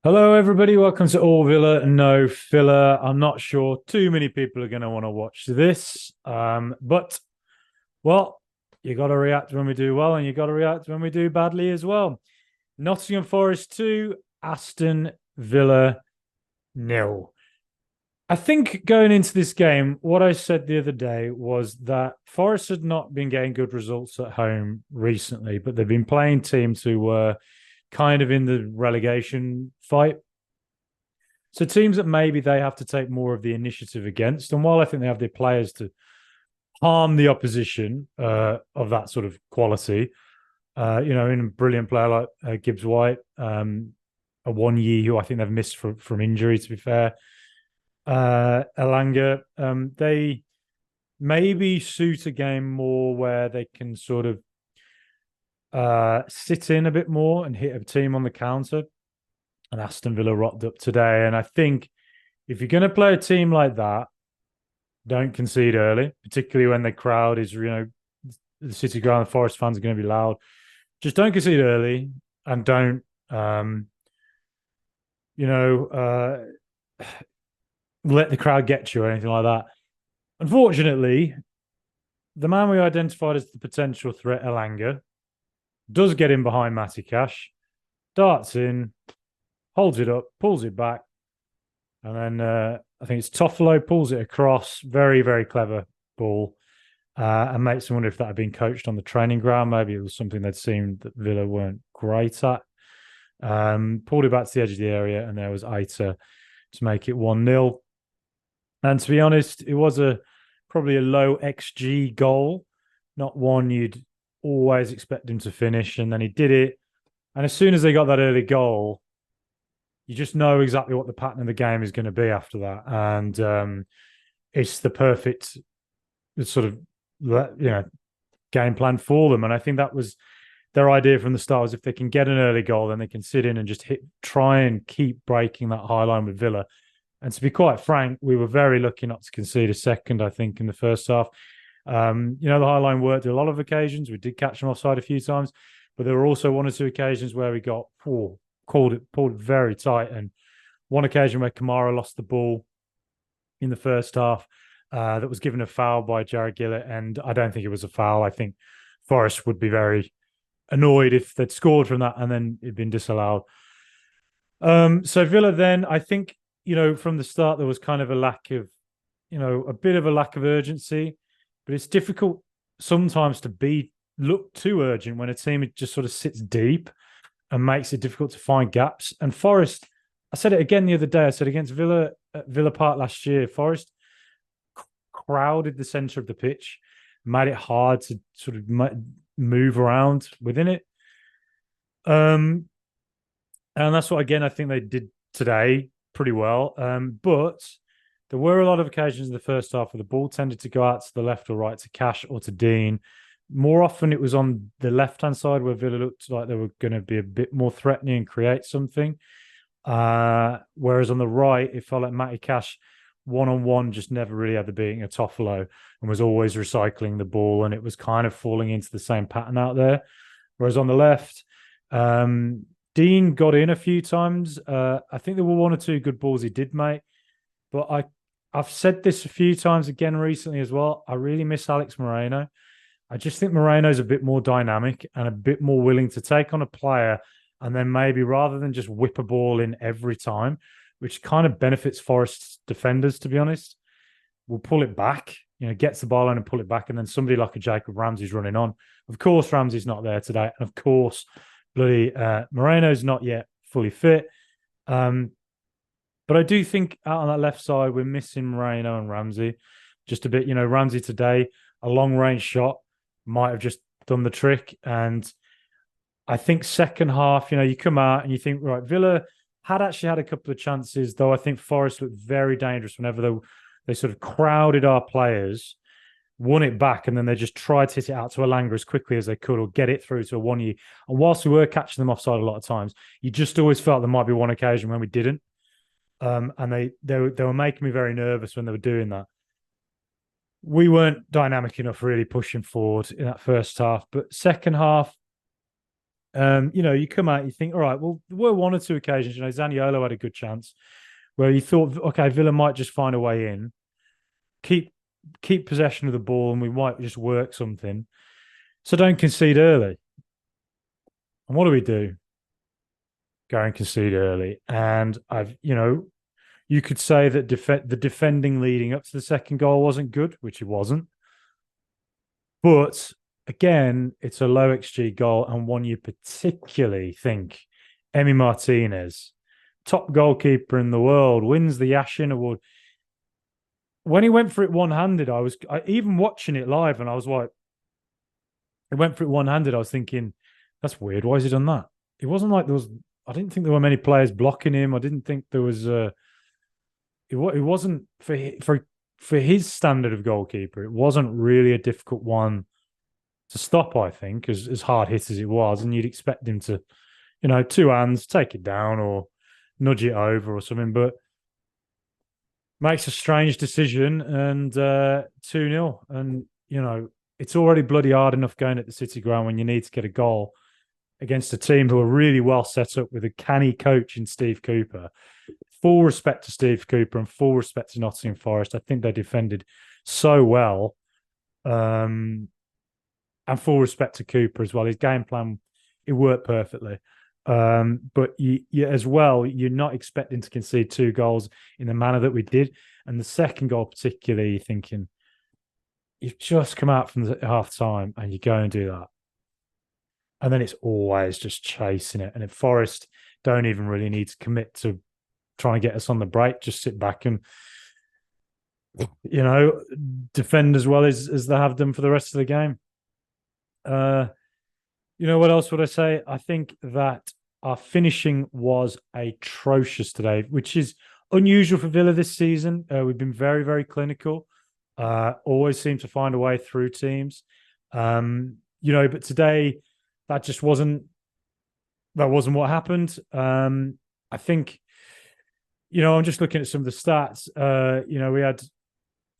Hello, everybody. Welcome to All Villa, No Filler. I'm not sure too many people are going to want to watch this, but well, you got to react when we do well, and you got to react when we do badly as well. Nottingham Forest 2, Aston Villa nil. I think going into this game, what I said the other day was that Forest had not been getting good results at home recently, but they've been playing teams who were kind of in the relegation fight. So teams that maybe they have to take more of the initiative against, and while I think they have the players to harm the opposition of that sort of quality, in a brilliant player like Gibbs White, a One-Yi who I think they've missed from injury. To be fair, Elanga, they maybe suit a game more where they can sort of sit in a bit more and hit a team on the counter. And Aston Villa rocked up today. And I think if you're going to play a team like that, don't concede early, particularly when the crowd is, the City ground, the Forest fans are going to be loud. Just don't concede early and don't, you know, let the crowd get you or anything like that. Unfortunately, the man we identified as the potential threat, Elanga, does get in behind Matty Cash, darts in, holds it up, pulls it back, and then I think it's Toffolo pulls it across. Very, very clever ball. And makes me wonder if that had been coached on the training ground. Maybe it was something they'd seen that Villa weren't great at. Pulled it back to the edge of the area, and there was Aita to make it 1-0. And to be honest, it was probably a low XG goal, not one you'd always expect him to finish. And then he did it. And as soon as they got that early goal, you just know exactly what the pattern of the game is going to be after that. And it's the perfect sort of, game plan for them. And I think that was their idea from the start, was if they can get an early goal, then they can sit in and just try and keep breaking that high line with Villa. And to be quite frank, we were very lucky not to concede a second, I think, in the first half. The high line worked on a lot of occasions. We did catch them offside a few times, but there were also one or two occasions where we got pulled it very tight. And one occasion where Kamara lost the ball in the first half, that was given a foul by Jared Gillett, and I don't think it was a foul. I think Forest would be very annoyed if they'd scored from that and then it'd been disallowed. So Villa then, I think, from the start there was kind of a lack of, a bit of a lack of urgency, but it's difficult sometimes to look too urgent when a team just sort of sits deep and makes it difficult to find gaps. And Forest, I said it again the other day, I said against Villa at Villa Park last year, Forest crowded the centre of the pitch, made it hard to sort of move around within it. And that's what, again, I think they did today pretty well. But there were a lot of occasions in the first half where the ball tended to go out to the left or right to Cash or to Dean. More often it was on the left-hand side where Villa looked like they were going to be a bit more threatening and create something. Whereas on the right, it felt like Matty Cash one-on-one just never really had the beating of Toffolo and was always recycling the ball, and it was kind of falling into the same pattern out there. Whereas on the left, Dean got in a few times. I think there were one or two good balls he did make, but I've said this a few times again recently as well. I really miss Alex Moreno. I just think Moreno's a bit more dynamic and a bit more willing to take on a player, and then maybe rather than just whip a ball in every time, which kind of benefits Forest's defenders, to be honest, will pull it back, gets the ball in and pull it back, and then somebody like a Jacob Ramsey's running on. Of course, Ramsey's not there today, and of course, bloody Moreno's not yet fully fit. But I do think out on that left side, we're missing Moreno and Ramsey just a bit. Ramsey today, a long range shot might have just done the trick. And I think second half, you come out and you think, right, Villa had actually had a couple of chances, though I think Forest looked very dangerous whenever they sort of crowded our players, won it back, and then they just tried to hit it out to Elanga as quickly as they could or get it through to a One-Yi. And whilst we were catching them offside a lot of times, you just always felt there might be one occasion when we didn't. And they were making me very nervous when they were doing that. We weren't dynamic enough really pushing forward in that first half. But second half, You come out, you think, all right, well, there were one or two occasions, Zaniolo had a good chance where you thought, okay, Villa might just find a way in, keep keep possession of the ball, and we might just work something. So don't concede early. And what do we do? Go and concede early. And you could say that the defending leading up to the second goal wasn't good, which it wasn't. But again, it's a low XG goal and one you particularly think Emi Martinez, top goalkeeper in the world, wins the Yashin Award. When he went for it one-handed, even watching it live, and I was like, he went for it one-handed. I was thinking, that's weird. Why has he done that? It wasn't like there was. I didn't think there were many players blocking him. I didn't think there was. It wasn't for his standard of goalkeeper. It wasn't really a difficult one to stop. I think as hard hit as it was, and you'd expect him to, two hands take it down or nudge it over or something, but makes a strange decision and 2-0. And it's already bloody hard enough going at the City ground when you need to get a goal against a team who are really well set up with a canny coach in Steve Cooper. Full respect to Steve Cooper and full respect to Nottingham Forest. I think they defended so well. And full respect to Cooper as well. His game plan, it worked perfectly. But you as well, you're not expecting to concede 2 goals in the manner that we did. And the second goal, particularly, you're thinking, you've just come out from the half time and you go and do that. And then it's always just chasing it. And if Forest don't even really need to commit to trying to get us on the break, just sit back and, defend as well as they have done for the rest of the game. What else would I say? I think that our finishing was atrocious today, which is unusual for Villa this season. We've been very, very clinical. Always seem to find a way through teams. But today that just wasn't what happened. I think, I'm just looking at some of the stats. We had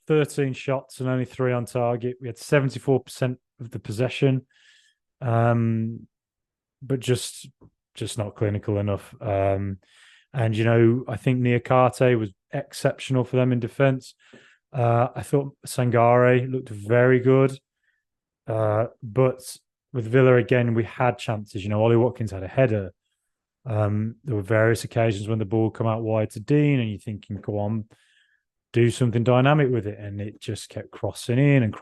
13 shots and only 3 on target. We had 74% of the possession, but just not clinical enough. I think Niakate was exceptional for them in defence. I thought Sangare looked very good. But with Villa, again, we had chances. Ollie Watkins had a header. There were various occasions when the ball come out wide to Dean and you're thinking, go on, do something dynamic with it. And it just kept crossing in. And,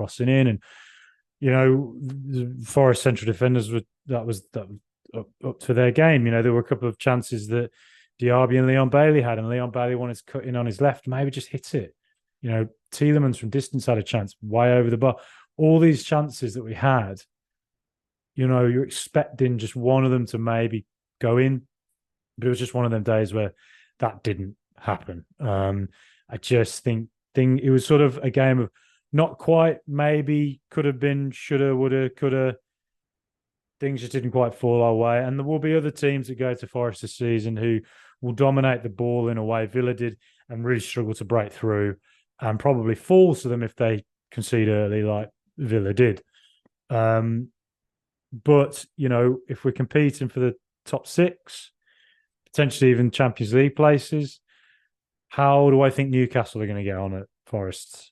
the Forest central defenders that was up to their game. There were a couple of chances that Diaby and Leon Bailey had, and Leon Bailey wanted to cut in on his left, maybe just hit it. Tielemans from distance had a chance way over the bar. All these chances that we had, you're expecting just one of them to maybe go in, but it was just one of them days where that didn't happen. I just think it was sort of a game of not quite, maybe, could have been, shoulda, woulda, coulda. Things just didn't quite fall our way. And there will be other teams that go to Forest this season who will dominate the ball in a way Villa did and really struggle to break through and probably fall to them if they concede early like Villa did. But, if we're competing for the top 6, potentially even Champions League places, how do I think Newcastle are going to get on at Forest?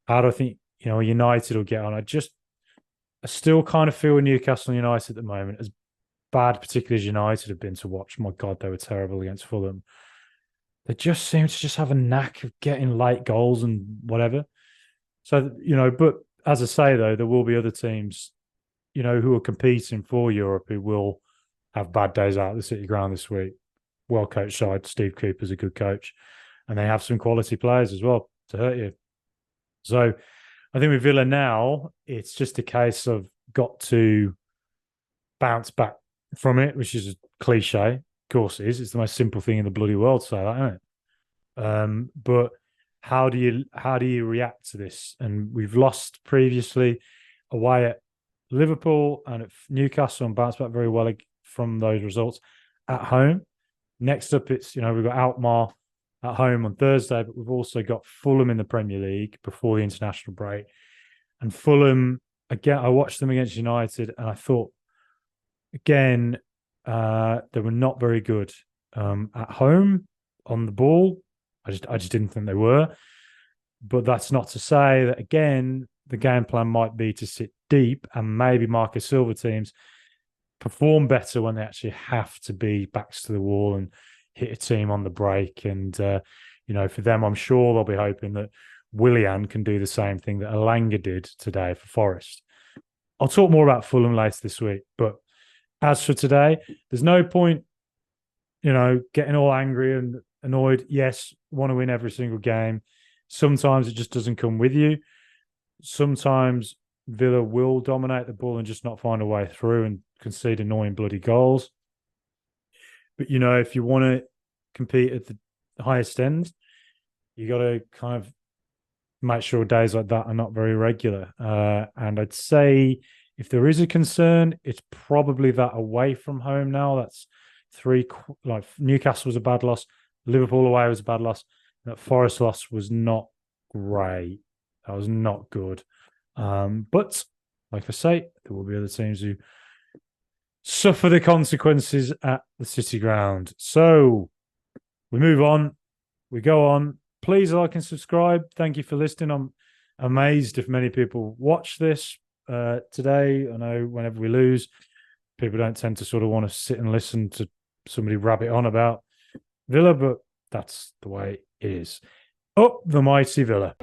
How do I think, United will get on? I still kind of feel with Newcastle and United at the moment, as bad, particularly as United have been to watch. My God, they were terrible against Fulham. They just seem to just have a knack of getting late goals and whatever. So, but as I say, though, there will be other teams, who are competing for Europe who will have bad days out at the City ground this week. Well-coached side. Steve Cooper's a good coach. And they have some quality players as well to hurt you. So I think with Villa now, it's just a case of got to bounce back from it, which is a cliche. Of course it is. It's the most simple thing in the bloody world to say that, isn't it? But how do you react to this? And we've lost previously away at Liverpool and at Newcastle and bounced back very well from those results at home. Next up, it's, we've got Alkmaar at home on Thursday, but we've also got Fulham in the Premier League before the international break. And Fulham, again, I watched them against United and I thought Again, they were not very good at home on the ball. I just didn't think they were. But that's not to say that, again, the game plan might be to sit deep and maybe Marcus Silva teams perform better when they actually have to be backs to the wall and hit a team on the break. And, for them, I'm sure they'll be hoping that Willian can do the same thing that Elanga did today for Forest. I'll talk more about Fulham later this week. But as for today, there's no point, getting all angry and annoyed. Yes, want to win every single game. Sometimes it just doesn't come with you. Sometimes Villa will dominate the ball and just not find a way through and concede annoying bloody goals. But, if you want to compete at the highest end, you got to kind of make sure days like that are not very regular. And I'd say if there is a concern, it's probably that away from home now. That's Newcastle was a bad loss. Liverpool away was a bad loss. That Forest loss was not great. That was not good. But like I say, there will be other teams who suffer the consequences at the City Ground. So we move on. We go on. Please like and subscribe. Thank you for listening. I'm amazed if many people watch this today. I know whenever we lose, people don't tend to sort of want to sit and listen to somebody rabbit on about Villa, but that's the way it is. Up the mighty Villa.